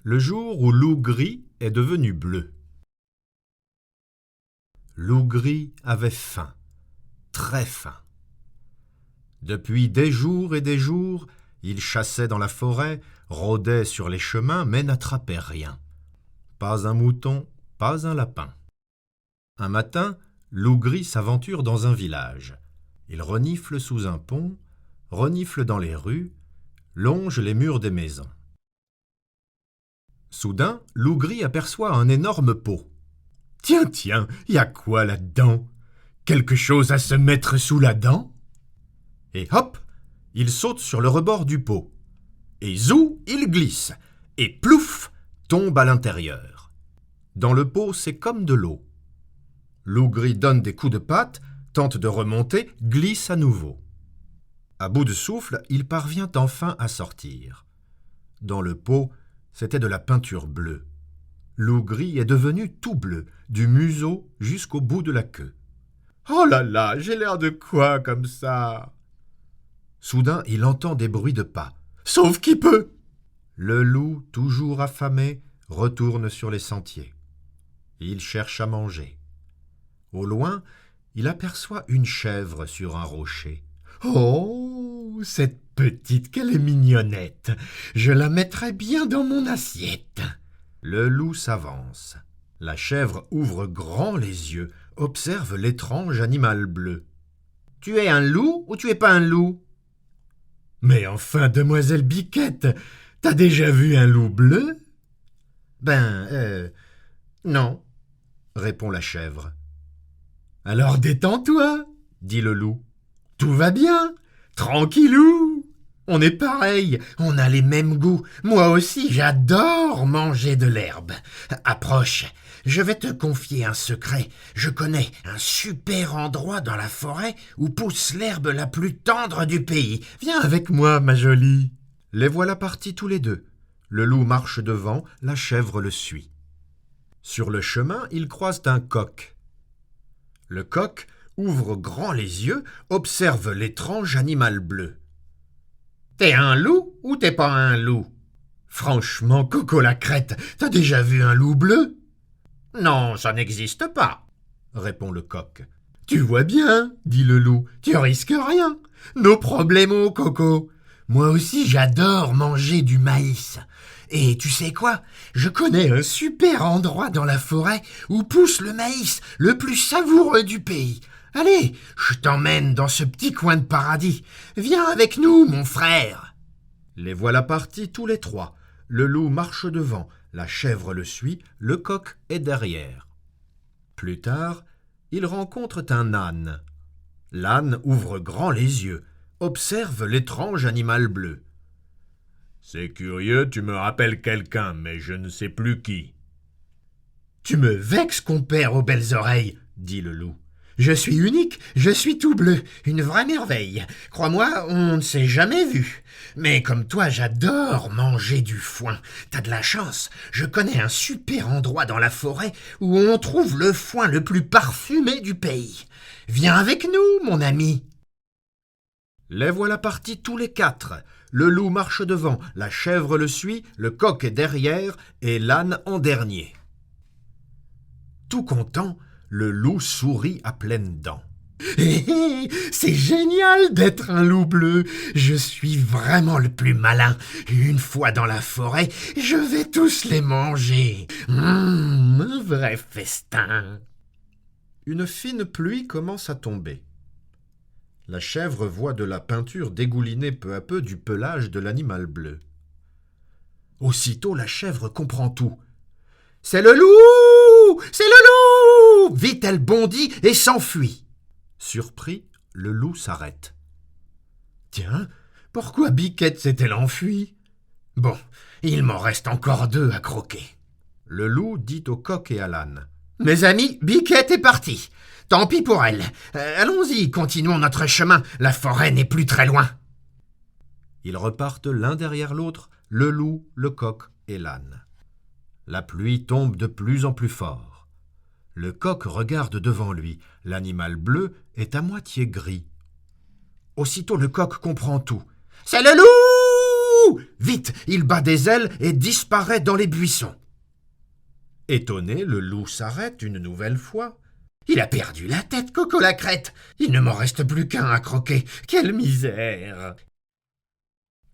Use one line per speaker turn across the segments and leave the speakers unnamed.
Le jour où Loup Gris est devenu bleu. Loup Gris avait faim, très faim. Depuis des jours et des jours, il chassait dans la forêt, rôdait sur les chemins, mais n'attrapait rien. Pas un mouton, pas un lapin. Un matin, Loup Gris s'aventure dans un village. Il renifle sous un pont, renifle dans les rues, longe les murs des maisons. Soudain, Loup Gris aperçoit un énorme pot. « Tiens, y a quoi là-dedans? Quelque chose à se mettre sous la dent ?» Et hop, il saute sur le rebord du pot. Et zou, il glisse. Et plouf, tombe à l'intérieur. Dans le pot, c'est comme de l'eau. Loup Gris donne des coups de patte, tente de remonter, glisse à nouveau. À bout de souffle, il parvient enfin à sortir. Dans le pot, c'était de la peinture bleue. Loup Gris est devenu tout bleu, du museau jusqu'au bout de la queue. « Oh là là, j'ai l'air de quoi comme ça ?» Soudain, il entend des bruits de pas. « Sauve qui peut !» Le loup, toujours affamé, retourne sur les sentiers. Il cherche à manger. Au loin, il aperçoit une chèvre sur un rocher. « Oh, cette petite, qu'elle est mignonnette! Je la mettrai bien dans mon assiette !» Le loup s'avance. La chèvre ouvre grand les yeux, observe l'étrange animal bleu. « Tu es un loup ou tu es pas un loup ?»« Mais enfin, demoiselle Biquette, t'as déjà vu un loup bleu ?»« Non, » répond la chèvre. « Alors détends-toi, » dit le loup. « Tout va bien, tranquillou. On est pareil, on a les mêmes goûts. Moi aussi, j'adore manger de l'herbe. Approche, je vais te confier un secret. Je connais un super endroit dans la forêt où pousse l'herbe la plus tendre du pays. Viens avec moi, ma jolie. » Les voilà partis tous les deux. Le loup marche devant, la chèvre le suit. Sur le chemin, ils croisent un coq. Le coq ouvre grand les yeux, observe l'étrange animal bleu. « T'es un loup ou t'es pas un loup ?»« Franchement, Coco la crête, t'as déjà vu un loup bleu ?»« Non, ça n'existe pas, » répond le coq. « Tu vois bien, » dit le loup, « tu risques rien. No problemo, Coco. Moi aussi, j'adore manger du maïs. Et tu sais quoi? Je connais un super endroit dans la forêt où pousse le maïs le plus savoureux du pays. Allez, je t'emmène dans ce petit coin de paradis. Viens avec nous, mon frère. » Les voilà partis tous les trois. Le loup marche devant, la chèvre le suit, le coq est derrière. Plus tard, ils rencontrent un âne. L'âne ouvre grand les yeux, observe l'étrange animal bleu. « C'est curieux, tu me rappelles quelqu'un, mais je ne sais plus qui. »« Tu me vexes, compère aux belles oreilles, » dit le loup. « Je suis unique, je suis tout bleu, une vraie merveille. Crois-moi, on ne s'est jamais vu. Mais comme toi, j'adore manger du foin. T'as de la chance, je connais un super endroit dans la forêt où on trouve le foin le plus parfumé du pays. Viens avec nous, mon ami. » Les voilà partis tous les quatre. Le loup marche devant, la chèvre le suit, le coq est derrière et l'âne en dernier. Tout content, le loup sourit à pleines dents. « C'est génial d'être un loup bleu. Je suis vraiment le plus malin. Une fois dans la forêt, je vais tous les manger. Un vrai festin. » Une fine pluie commence à tomber. La chèvre voit de la peinture dégouliner peu à peu du pelage de l'animal bleu. Aussitôt, la chèvre comprend tout. « C'est le loup! C'est le loup !» Vite, elle bondit et s'enfuit. Surpris, le loup s'arrête. « Tiens, pourquoi Biquette s'est-elle enfuie? Bon, il m'en reste encore 2 à croquer. » Le loup dit au coq et à l'âne. « Mes amis, Biquette est partie. Tant pis pour elle. Allons-y, continuons notre chemin. La forêt n'est plus très loin. » Ils repartent l'un derrière l'autre, le loup, le coq et l'âne. La pluie tombe de plus en plus fort. Le coq regarde devant lui. L'animal bleu est à moitié gris. Aussitôt, le coq comprend tout. « C'est le loup ! Ouh! Vite, il bat des ailes et disparaît dans les buissons. Étonné, le loup s'arrête une nouvelle fois. Il a perdu la tête, Coco la crête. Il ne m'en reste plus qu'un à croquer. Quelle misère!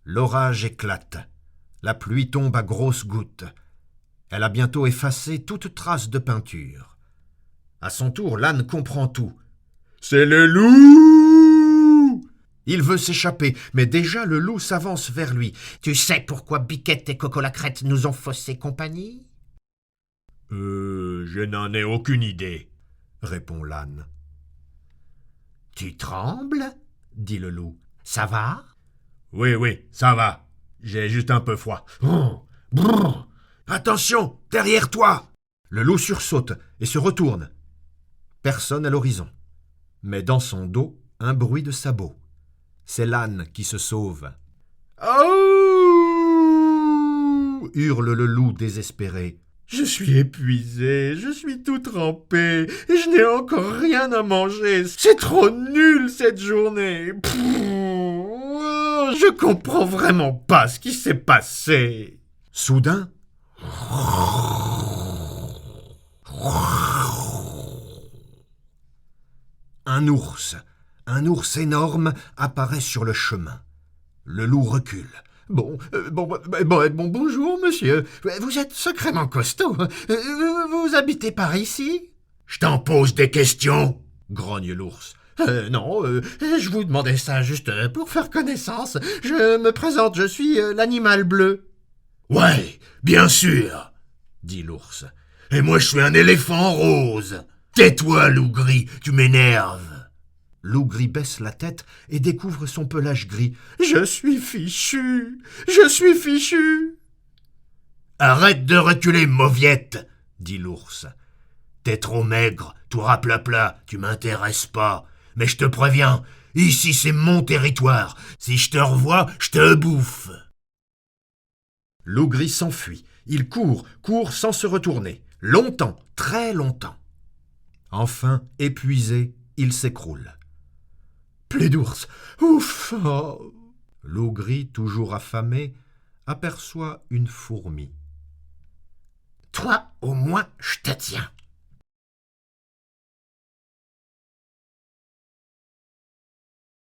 L'orage éclate. La pluie tombe à grosses gouttes. Elle a bientôt effacé toute trace de peinture. À son tour, l'âne comprend tout. « C'est le loup !» Il veut s'échapper, mais déjà le loup s'avance vers lui. « Tu sais pourquoi Biquette et Coco la crête nous ont faussé compagnie ?»« Je n'en ai aucune idée, » répond l'âne. « Tu trembles ?» dit le loup. « Ça va ?»« Oui, ça va. J'ai juste un peu froid. Brrr. Attention, derrière toi !» Le loup sursaute et se retourne. Personne à l'horizon. Mais dans son dos, un bruit de sabots. C'est l'âne qui se sauve. « Oh !» hurle le loup désespéré. « Je suis épuisé, je suis tout trempé, et je n'ai encore rien à manger. C'est trop nul cette journée. Je comprends vraiment pas ce qui s'est passé. » Soudain, un ours énorme apparaît sur le chemin. Le loup recule. Bonjour, monsieur. Vous êtes sacrément costaud. Vous habitez par ici? Je t'en pose des questions, grogne l'ours. Non, je vous demandais ça juste pour faire connaissance. Je me présente, je suis l'animal bleu. Ouais, bien sûr, dit l'ours. Et moi je suis un éléphant rose. Tais-toi, loup gris, tu m'énerves. Loup gris baisse la tête et découvre son pelage gris. « Je suis fichu. Arrête de reculer, mauviette, dit l'ours. T'es trop maigre, tout raplapla, tu m'intéresses pas. Mais je te préviens, ici c'est mon territoire. Si je te revois, je te bouffe. Loup gris s'enfuit. Il court sans se retourner. Longtemps, très longtemps. Enfin, épuisé, il s'écroule. Plus d'ours. Ouf oh. Loup gris, toujours affamé, aperçoit une fourmi. « Toi, au moins, je te tiens.